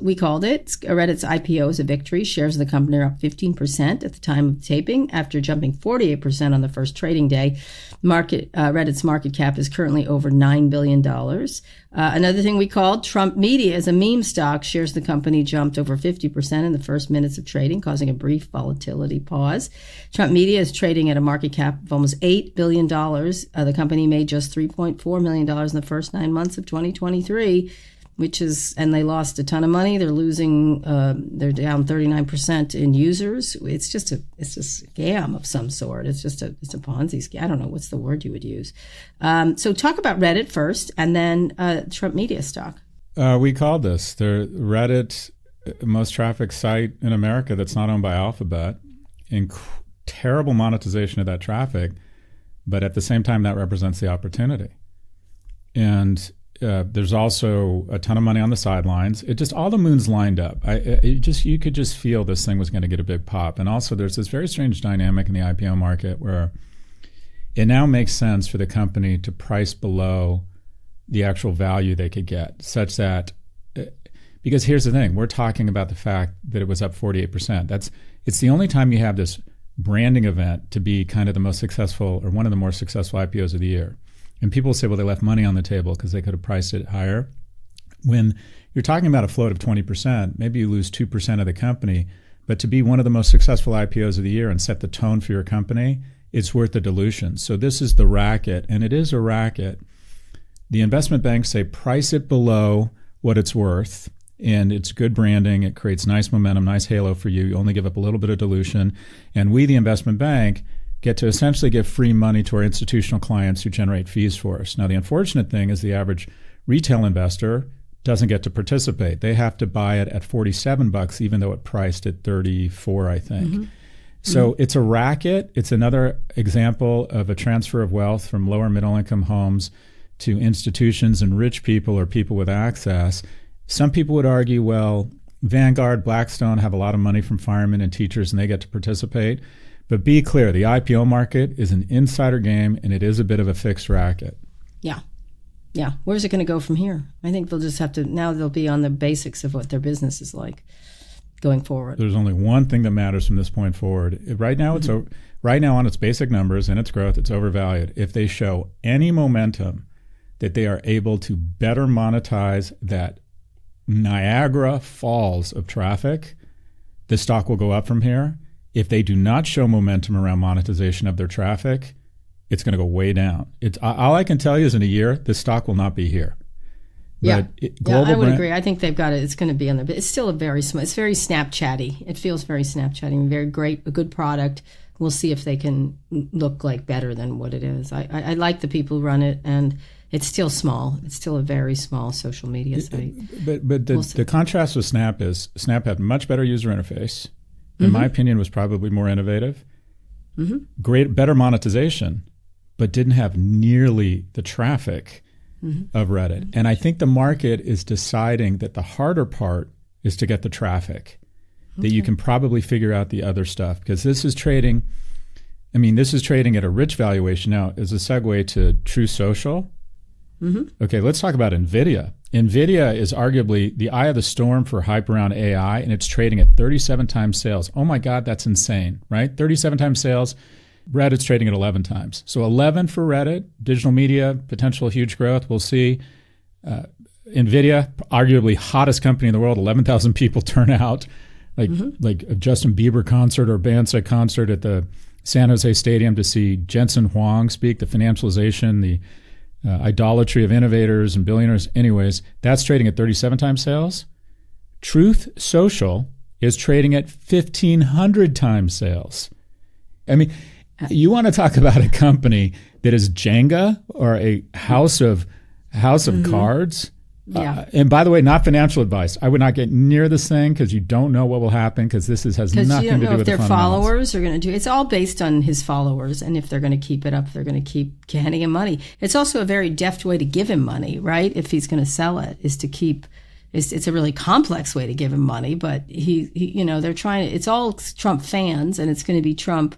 We called it. Reddit's IPO is a victory. Shares of the company are up 15% at the time of taping after jumping 48% on the first trading day. Reddit's market cap is currently over $9 billion. Another thing we called Trump Media is a meme stock. Shares of the company jumped over 50% in the first minutes of trading, causing a brief volatility pause. Trump Media is trading at a market cap of almost $8 billion. The company made just $3.4 million in the first 9 months of 2023. And they lost a ton of money. They're losing, they're down 39% in users. It's just a scam of some sort. It's a Ponzi scheme. I don't know, what's the word you would use? So talk about Reddit first, and then Trump Media stock. We called this. The Reddit, most trafficked site in America that's not owned by Alphabet. Terrible monetization of that traffic, but at the same time, that represents the opportunity. And there's also a ton of money on the sidelines. It just, all the moons lined up. You could just feel this thing was going to get a big pop. And also there's this very strange dynamic in the IPO market where it now makes sense for the company to price below the actual value they could get, such that, because here's the thing, we're talking about the fact that it was up 48%. It's the only time you have this branding event to be kind of the most successful, or one of the more successful IPOs of the year. And people say, well, they left money on the table because they could have priced it higher. When you're talking about a float of 20%, maybe you lose 2% of the company. But to be one of the most successful IPOs of the year and set the tone for your company, it's worth the dilution. So this is the racket, and it is a racket. The investment banks say price it below what it's worth, and it's good branding. It creates nice momentum, nice halo for you. You only give up a little bit of dilution. And we, the investment bank, get to essentially give free money to our institutional clients who generate fees for us. Now, the unfortunate thing is the average retail investor doesn't get to participate. They have to buy it at $47, even though it priced at $34, I think. Mm-hmm. So it's a racket. It's another example of a transfer of wealth from lower middle income homes to institutions and rich people or people with access. Some people would argue, well, Vanguard, Blackstone have a lot of money from firemen and teachers, and they get to participate. But be clear, the IPO market is an insider game, and it is a bit of a fixed racket. Yeah. Where's it going to go from here? I think they'll just have to, now they'll be on the basics of what their business is like going forward. There's only one thing that matters from this point forward. Right now, right now on its basic numbers and its growth, it's overvalued. If they show any momentum that they are able to better monetize that Niagara Falls of traffic, the stock will go up from here. If they do not show momentum around monetization of their traffic, it's going to go way down. All I can tell you is in a year, this stock will not be here. I would agree. I think they've got it. It's going to be on there, but it's still it's very Snapchatty. It feels very Snapchatty. Very great, a good product. We'll see if they can look like better than what it is. I like the people who run it, and it's still small. It's still a very small social media site. But the contrast with Snap is Snap had much better user interface. In my opinion, was probably more innovative, better monetization, but didn't have nearly the traffic of Reddit. And I think the market is deciding that the harder part is to get the traffic, that you can probably figure out the other stuff, because this is trading at a rich valuation. Now, as a segue to True Social, okay, let's talk about NVIDIA. NVIDIA is arguably the eye of the storm for hype around AI, and it's trading at 37 times sales. Oh my God, that's insane, right? 37 times sales. Reddit's trading at 11 times. So 11 for Reddit, digital media, potential huge growth. We'll see. NVIDIA, arguably hottest company in the world, 11,000 people turn out, like a Justin Bieber concert or Beyonce concert at the San Jose Stadium to see Jensen Huang speak, the financialization, the idolatry of innovators and billionaires. Anyways, that's trading at 37 times sales. Truth Social is trading at 1,500 times sales. I mean, you want to talk about a company that is Jenga or a house of cards? Yeah. And by the way, not financial advice. I would not get near this thing because you don't know what will happen, because this has nothing to do with the fundamentals. Because you don't know if their followers are going to do. It's all based on his followers, and if they're going to keep it up, they're going to keep handing him money. It's also a very deft way to give him money, right? If he's going to sell it, is to keep. It's a really complex way to give him money, but he they're trying. It's all Trump fans, and it's going to be Trump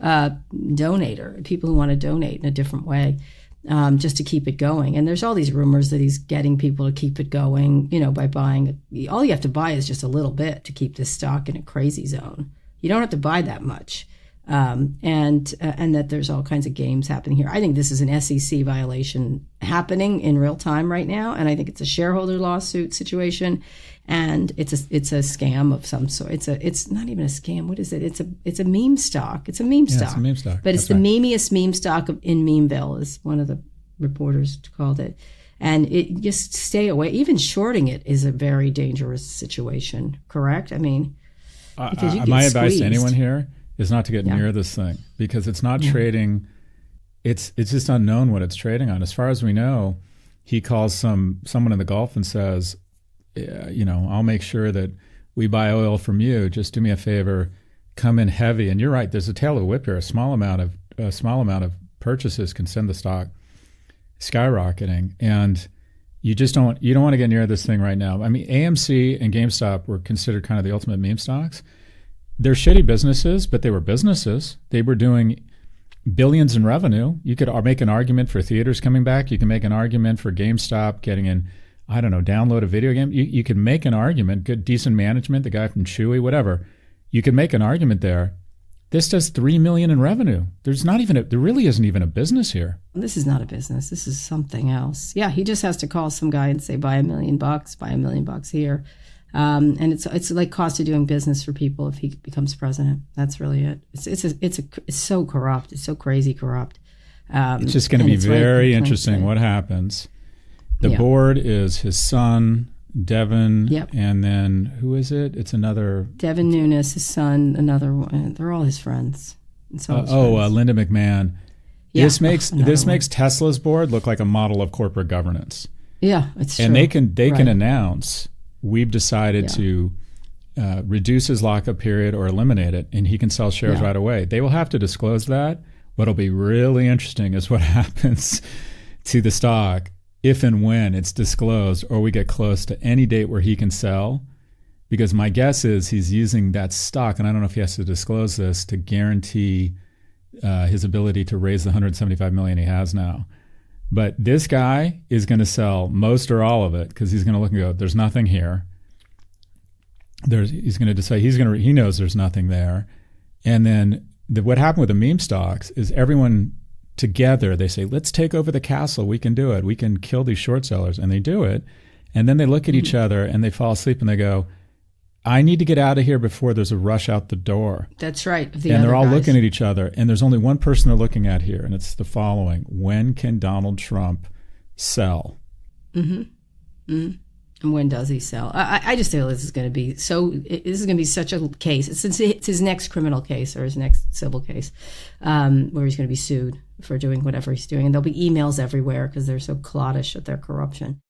donator, people who want to donate in a different way. just to keep it going. And there's all these rumors that he's getting people to keep it going, by buying. All you have to buy is just a little bit to keep this stock in a crazy zone. You don't have to buy that much. And that there's all kinds of games happening here. I think this is an SEC violation happening in real time right now, and I think it's a shareholder lawsuit situation, and it's a scam of some sort. It's not even a scam. What is it? It's a meme stock. It's a meme stock. It's a meme stock. But it's the memeiest meme stock in Memeville, as one of the reporters called it. And it just stay away. Even shorting it is a very dangerous situation. Correct? I mean, because you get my squeezed. advice to anyone here is not to get near this thing, because it's not trading. It's just unknown what it's trading on. As far as we know, he calls someone in the Gulf and says, I'll make sure that we buy oil from you. Just do me a favor, come in heavy. And you're right. There's a tail of the whip here. A small amount of purchases can send the stock skyrocketing. And you don't want to get near this thing right now. I mean, AMC and GameStop were considered kind of the ultimate meme stocks. They're shitty businesses, but they were businesses. They were doing billions in revenue. You could make an argument for theaters coming back. You can make an argument for GameStop getting in, download a video game. You can make an argument, good, decent management, the guy from Chewy, whatever. You can make an argument there. This does $3 million in revenue. There really isn't even a business here. This is not a business. This is something else. Yeah, he just has to call some guy and say, buy $1 million, buy $1 million here. And it's like cost of doing business for people if he becomes president. That's really it. It's so corrupt. It's so crazy corrupt. It's just going to be very interesting what happens. The board is his son, Devin, and then who is it? It's another Devin Nunes, his son, another one. They're all his friends. Linda McMahon. Yeah. This makes Tesla's board look like a model of corporate governance. Yeah, it's true. And they can announce, we've decided to reduce his lockup period or eliminate it, and he can sell shares right away. They will have to disclose that. What'll be really interesting is what happens to the stock if and when it's disclosed or we get close to any date where he can sell. Because my guess is he's using that stock, and I don't know if he has to disclose this, to guarantee his ability to raise the $175 million he has now. But this guy is going to sell most or all of it, because he's going to look and go, there's nothing here. He's going to decide he knows there's nothing there. And then what happened with the meme stocks is everyone together, they say, let's take over the castle. We can do it. We can kill these short sellers. And they do it. And then they look at each other and they fall asleep and they go, I need to get out of here before there's a rush out the door. That's right. And they're all looking at each other. And there's only one person they're looking at here. And it's the following. When can Donald Trump sell? Mm-hmm. Mm-hmm. And when does he sell? I just feel this is going to be such a case. It's his next criminal case or his next civil case where he's going to be sued for doing whatever he's doing. And there'll be emails everywhere because they're so cloddish at their corruption.